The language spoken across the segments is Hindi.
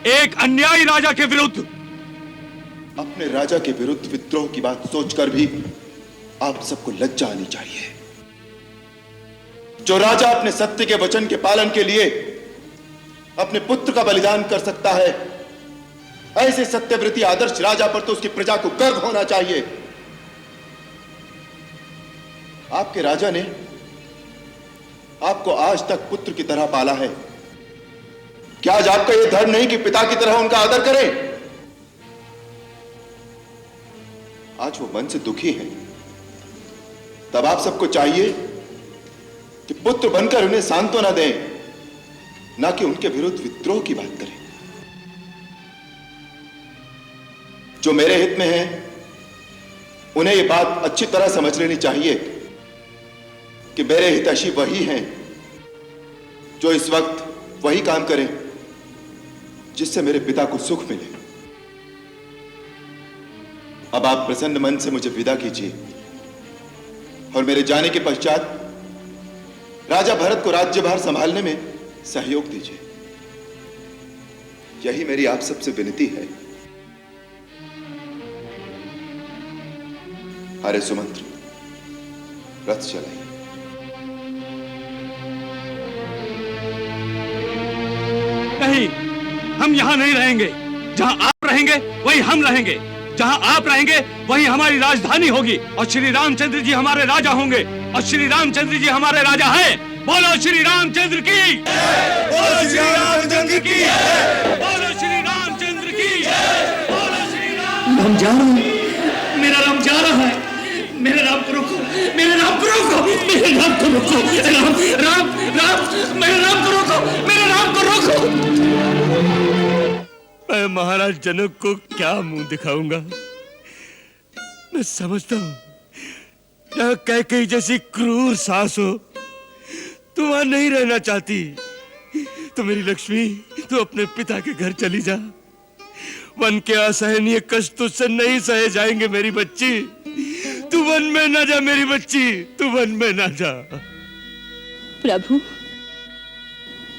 एक अन्यायी राजा के विरुद्ध। अपने राजा के विरुद्ध विद्रोह की बात सोचकर भी आप सबको लज्जा आनी चाहिए। जो राजा अपने सत्य के वचन के पालन के लिए अपने पुत्र का बलिदान कर सकता है, ऐसे सत्यव्रती आदर्श राजा पर तो उसकी प्रजा को गर्व होना चाहिए। आपके राजा ने आपको आज तक पुत्र की तरह पाला है। क्या आज आपका यह धर्म नहीं कि पिता की तरह उनका आदर करें? आज वो मन से दुखी हैं, तब आप सबको चाहिए कि पुत्र बनकर उन्हें सांत्वना दें, ना कि उनके विरुद्ध विद्रोह की बात करें। जो मेरे हित में है, उन्हें यह बात अच्छी तरह समझ लेनी चाहिए कि मेरे हितैषी वही हैं जो इस वक्त वही काम करें जिससे मेरे पिता को सुख मिले। अब आप प्रसन्न मन से मुझे विदा कीजिए और मेरे जाने के पश्चात राजा भरत को राज्यभार संभालने में सहयोग दीजिए। यही मेरी आप सबसे विनती है। अरे सुमंत्र, रथ चलाइए। नहीं, हम यहां नहीं रहेंगे। जहां आप रहेंगे वहीं हम रहेंगे। जहां आप रहेंगे वहीं हमारी राजधानी होगी और श्री रामचंद्र जी हमारे राजा होंगे और श्री रामचंद्र जी हमारे राजा हैं। बोलो श्री रामचंद्र की, बोलो श्री रामचंद्र की, बोलो श्री रामचंद्र की, बोलो श्री राम। हम जा रहे हैं, मेरा राम जा रहा है। मेरे राम को रोको, मेरे राम को रोको, मेरे राम को रोको, राम राम राम, मेरे राम को रोको, मेरे राम को रोको। मैं महाराज जनक को क्या मुंह दिखाऊंगा? मैं समझता हूं यह कैकेयी जैसी क्रूर सास हो, तू वहां नहीं रहना चाहती तो मेरी लक्ष्मी, तू अपने पिता के घर चली जा। वन के असहनीय कष्ट तुझसे नहीं सहे जाएंगे मेरी बच्ची। तू वन में ना जा मेरी बच्ची, तू वन में ना जा। प्रभु,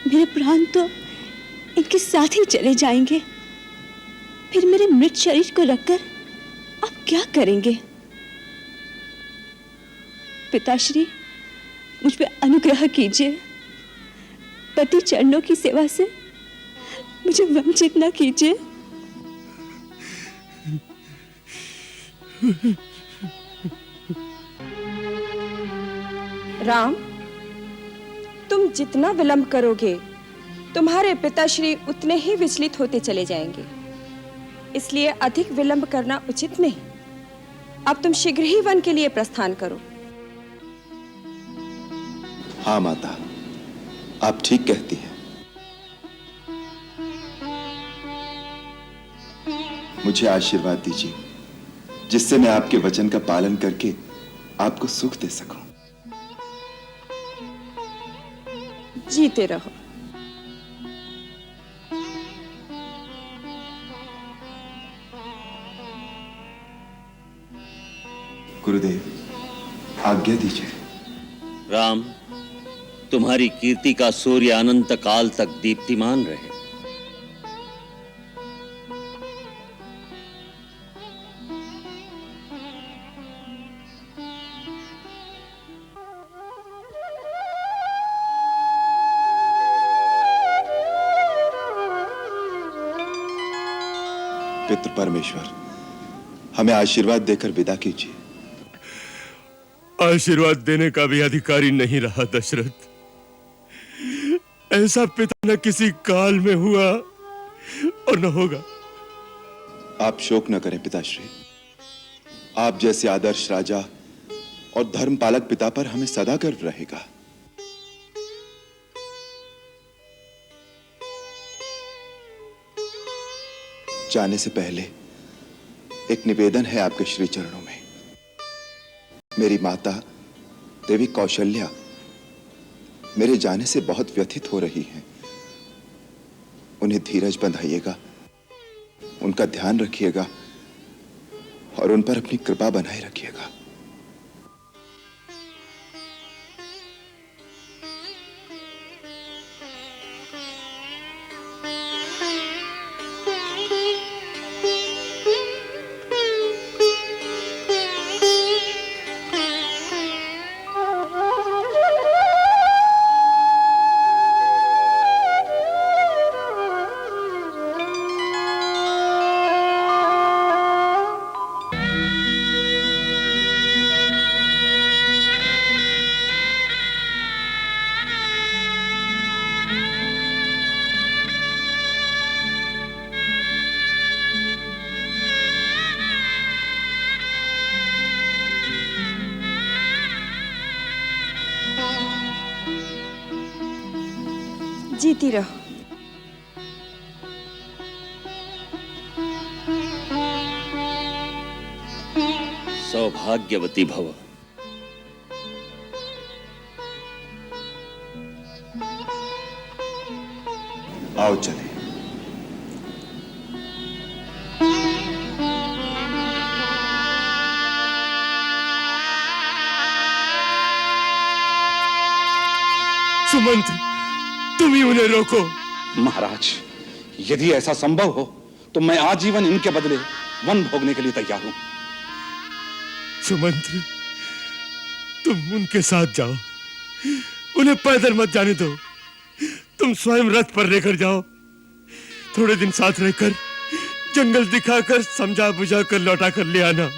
मेरे प्राण तो इनके साथ ही चले जाएंगे। फिर मेरे मृत शरीर को रखकर आप क्या करेंगे? पिताश्री, मुझ पे अनुग्रह कीजिए। पति चरणों की सेवा से मुझे वंचित न कीजिए। राम, तुम जितना विलंब करोगे तुम्हारे पिताश्री उतने ही विचलित होते चले जाएंगे। इसलिए अधिक विलंब करना उचित नहीं। अब तुम शीघ्र ही वन के लिए प्रस्थान करो। हाँ माता, आप ठीक कहती हैं। मुझे आशीर्वाद दीजिए जिससे मैं आपके वचन का पालन करके आपको सुख दे सकूं। जीते रहो। गुरुदेव, आज्ञा दीजिए। राम, तुम्हारी कीर्ति का सूर्य अनंत काल तक दीप्तिमान रहे। पितृ परमेश्वर, हमें आशीर्वाद देकर विदा कीजिए। आशीर्वाद देने का भी अधिकारी नहीं रहा दशरथ। ऐसा पिता न किसी काल में हुआ और न होगा। आप शोक न करें पिताश्री। आप जैसे आदर्श राजा और धर्मपालक पिता पर हमें सदा गर्व रहेगा। जाने से पहले एक निवेदन है आपके श्री चरणों में। मेरी माता देवी कौशल्या मेरे जाने से बहुत व्यथित हो रही हैं। उन्हें धीरज बंधाइएगा, उनका ध्यान रखिएगा और उन पर अपनी कृपा बनाए रखिएगा। जीती रहो। सौभाग्यवती भव। आओ चले। सुमंत्र, तुम ही उन्हें रोको। महाराज, यदि ऐसा संभव हो तो मैं आजीवन इनके बदले वन भोगने के लिए तैयार हूं। सुमंत्र, तुम उनके साथ जाओ, उन्हें पैदल मत जाने दो। तुम स्वयं रथ पर लेकर जाओ। थोड़े दिन साथ रहकर जंगल दिखाकर समझा बुझा कर लौटा कर ले आना।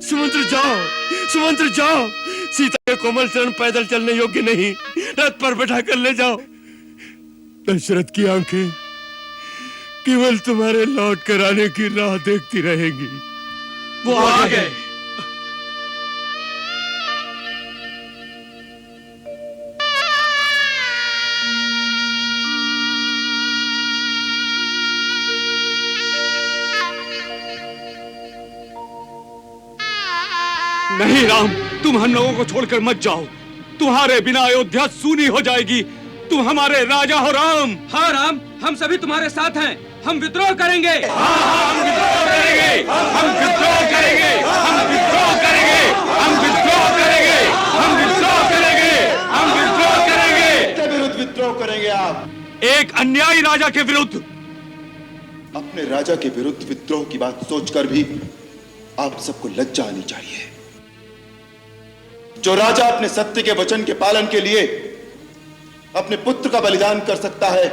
सुमंत्र जाओ, सुमंत्र जाओ। सीता के कोमल चरण पैदल चलने योग्य नहीं, रथ पर बैठा कर ले जाओ। दशरथ की आंखें केवल तुम्हारे लौट कर आने की राह देखती रहेंगी। वो आ गए। नहीं राम, तुम हम लोगों को छोड़कर मत जाओ। तुम्हारे बिना अयोध्या सूनी हो जाएगी। तुम हमारे राजा हो राम। हाँ राम, हम सभी तुम्हारे साथ हैं। हम विद्रोह करेंगे। हम विद्रोह करेंगे, हम विद्रोह करेंगे, हम विद्रोह करेंगे, हम विद्रोह करेंगे, हम विद्रोह करेंगे, हम विद्रोह करेंगे। किसके विरुद्ध विद्रोह करेंगे आप? एक अन्यायी राजा के विरुद्ध। अपने राजा के विरुद्ध विद्रोह की बात सोचकर भी आप सबको लज्जा आनी चाहिए। जो राजा अपने सत्य के वचन के पालन के लिए अपने पुत्र का बलिदान कर सकता है,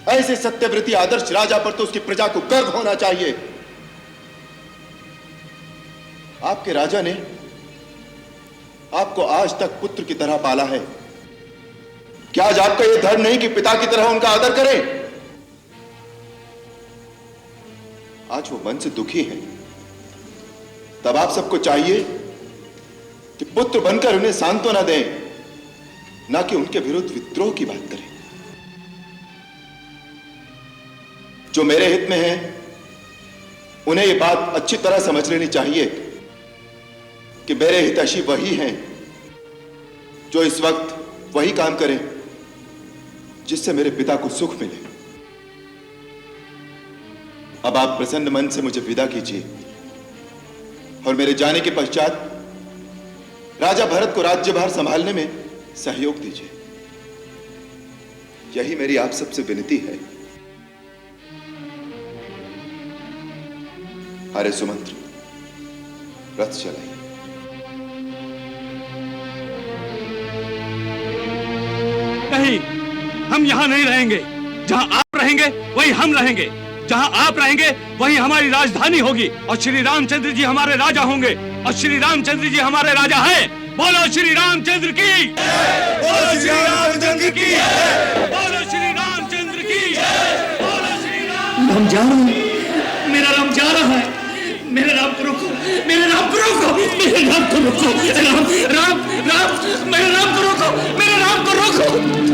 ऐसे सत्यव्रती आदर्श राजा पर तो उसकी प्रजा को गर्व होना चाहिए। आपके राजा ने आपको आज तक पुत्र की तरह पाला है। क्या आज आपका यह धर्म नहीं कि पिता की तरह उनका आदर करें? आज वो मन से दुखी हैं। तब आप सबको चाहिए कि पुत्र बनकर उन्हें सांत्वना दें, ना कि उनके विरुद्ध विद्रोह की बात करें। जो मेरे हित में है, उन्हें यह बात अच्छी तरह समझ लेनी चाहिए कि मेरे हितैषी वही हैं जो इस वक्त वही काम करें जिससे मेरे पिता को सुख मिले। अब आप प्रसन्न मन से मुझे विदा कीजिए और मेरे जाने के पश्चात राजा भरत को राज्यभार संभालने में सहयोग दीजिए। यही मेरी आप सबसे विनती है। अरे सुमंत्र, रथ चलाइए। नहीं, हम यहाँ नहीं रहेंगे। जहाँ आप रहेंगे वहीं हम रहेंगे। जहाँ आप रहेंगे वहीं हमारी राजधानी होगी और श्री रामचंद्र जी हमारे राजा होंगे और श्री रामचंद्र जी हमारे राजा हैं। बोलो श्री रामचंद्र की, बोलो श्री रामचंद्र की, बोलो श्री रामचंद्र की, बोलो श्री राम। हम जा रहे हैं। मेरा राम जा रहा है। मेरे राम को रोको, मेरे राम को रोको, मेरे राम को रोको। राम राम राम, मेरे राम को रोको, मेरे राम को रोको।